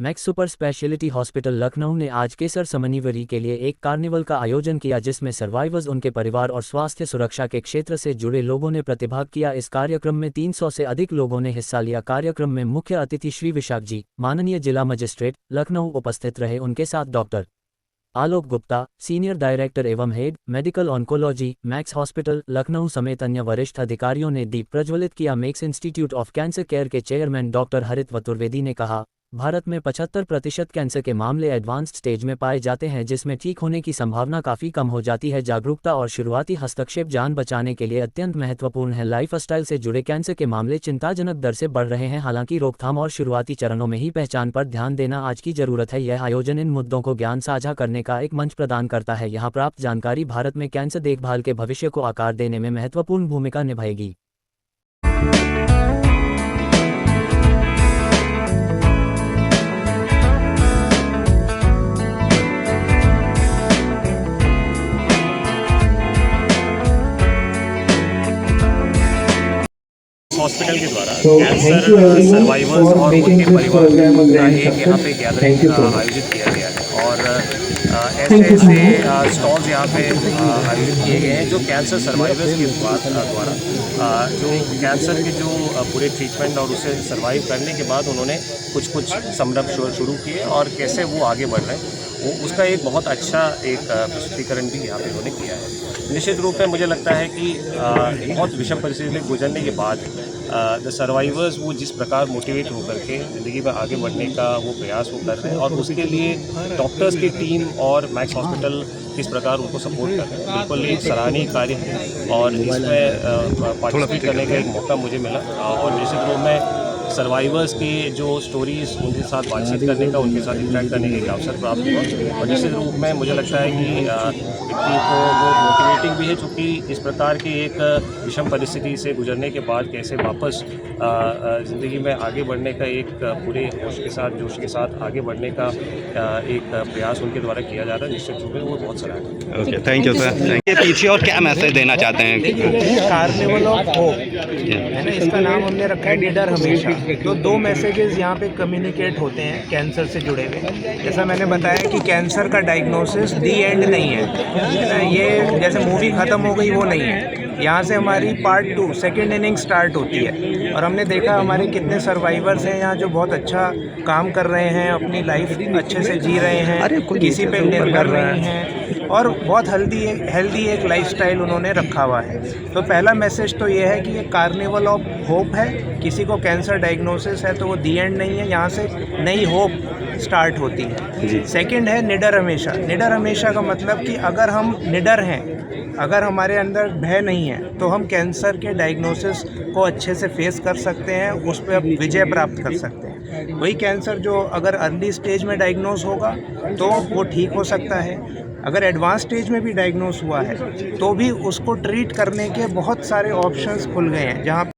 Max super speciality hospital Lucknow ने आज केसर समन्वयरी के लिए एक कार्निवल का आयोजन किया, जिसमें सर्वाइवर्स, उनके परिवार और स्वास्थ्य सुरक्षा के क्षेत्र से जुड़े लोगों ने प्रतिभाग किया। इस कार्यक्रम में 300 से अधिक लोगों ने हिस्सा लिया। कार्यक्रम में मुख्य अतिथि श्री विशाख जी, माननीय जिला मजिस्ट्रेट लखनऊ, उपस्थित रहे। उनके साथ doctor Alok Gupta, senior director एवं head medical oncology, max hospital Lucknow समेत अन्य वरिष्ठ अधिकारियों ने दीप प्रज्वलित किया। Max institute of cancer care के चेयरमैन डॉक्टर हरित चतुर्वेदी ने कहा, भारत में 75% कैंसर के मामले एडवांस्ड स्टेज में पाए जाते हैं, जिसमें ठीक होने की संभावना काफ़ी कम हो जाती है। जागरूकता और शुरुआती हस्तक्षेप जान बचाने के लिए अत्यंत महत्वपूर्ण है। लाइफस्टाइल से जुड़े कैंसर के मामले चिंताजनक दर से बढ़ रहे हैं, हालांकि रोकथाम और शुरुआती चरणों में ही पहचान पर ध्यान देना आज की जरूरत है। यह आयोजन इन मुद्दों को ज्ञान साझा करने का एक मंच प्रदान करता है। यहाँ प्राप्त जानकारी भारत में कैंसर देखभाल के भविष्य को आकार देने में महत्वपूर्ण भूमिका निभाएगी। हॉस्पिटल के द्वारा कैंसर सर्वाइवर्स और उनके परिवार का एक यहाँ पे गैदरिंग आयोजित किया गया है और ऐसे स्टॉल्स यहाँ पे आयोजित किए गए हैं जो कैंसर सर्वाइवर्स के द्वारा जो कैंसर के जो पूरे ट्रीटमेंट और उसे सर्वाइव करने के बाद उन्होंने कुछ संरंभ शुरू किए और कैसे वो आगे बढ़ रहे हैं, वो उसका एक बहुत अच्छा एक प्रस्तुतिकरण भी यहाँ पे उन्होंने किया है। निश्चित रूप में मुझे लगता है कि बहुत विषम परिस्थिति से गुजरने के बाद द सर्वाइवर्स वो जिस प्रकार मोटिवेट होकर के ज़िंदगी में आगे बढ़ने का वो प्रयास वो कर रहे हैं और उसके लिए डॉक्टर्स की टीम और मैक्स हॉस्पिटल किस प्रकार उनको सपोर्ट कर रहे हैं, बिल्कुल एक सराहनीय कार्य है और इसमें पार्टिसिपेट करने का एक मौका मुझे मिला और निश्चित रूप में सर्वाइवर्स की जो स्टोरीज़ उनके साथ बातचीत करने का, उनके साथ इंटरेक्ट करने का एक अवसर प्राप्त हुआ और निश्चित रूप में मुझे लगता है कि व्यक्ति को वो मोटिवेटिंग भी है, चूँकि इस प्रकार की एक विषम परिस्थिति से गुजरने के बाद कैसे वापस ज़िंदगी में आगे बढ़ने का एक पूरे होश के साथ, जोश के साथ आगे बढ़ने का एक प्रयास उनके द्वारा किया जा रहा है। निश्चित रूप में वो बहुत सराहनीय। Okay, thank you sir. ये पीछे और क्या मैसेज देना चाहते हैं? कार्निवल ऑफ होप है ना, इसका नाम हमने रखा है निडर हमेशा। तो दो मैसेजेस यहाँ पे कम्युनिकेट होते हैं कैंसर से जुड़े हुए। जैसा मैंने बताया कि कैंसर का डायग्नोसिस दी एंड नहीं है ना, ये जैसे मूवी ख़त्म हो गई वो नहीं है। यहाँ से हमारी पार्ट 2 सेकेंड इनिंग स्टार्ट होती है और हमने देखा हमारे कितने सर्वाइवर्स हैं यहाँ जो बहुत अच्छा काम कर रहे हैं, अपनी लाइफ अच्छे से जी रहे हैं, किसी पे निर्भर नहीं हैं और बहुत हेल्दी एक लाइफस्टाइल उन्होंने रखा हुआ है। तो पहला मैसेज तो ये है कि ये कार्निवल ऑफ होप है। किसी को कैंसर डायग्नोसिस है तो वो दी एंड नहीं है, यहाँ से नई होप स्टार्ट होती है। सेकंड है निडर हमेशा। निडर हमेशा का मतलब कि अगर हम निडर हैं, अगर हमारे अंदर भय नहीं है तो हम कैंसर के डायग्नोसिस को अच्छे से फेस कर सकते हैं, उस पर अब विजय प्राप्त कर सकते हैं। वही कैंसर जो अगर अर्ली स्टेज में डायग्नोस होगा तो वो ठीक हो सकता है, अगर एडवांस स्टेज में भी डायग्नोस हुआ है तो भी उसको ट्रीट करने के बहुत सारे ऑप्शंस खुल गए हैं, जहाँ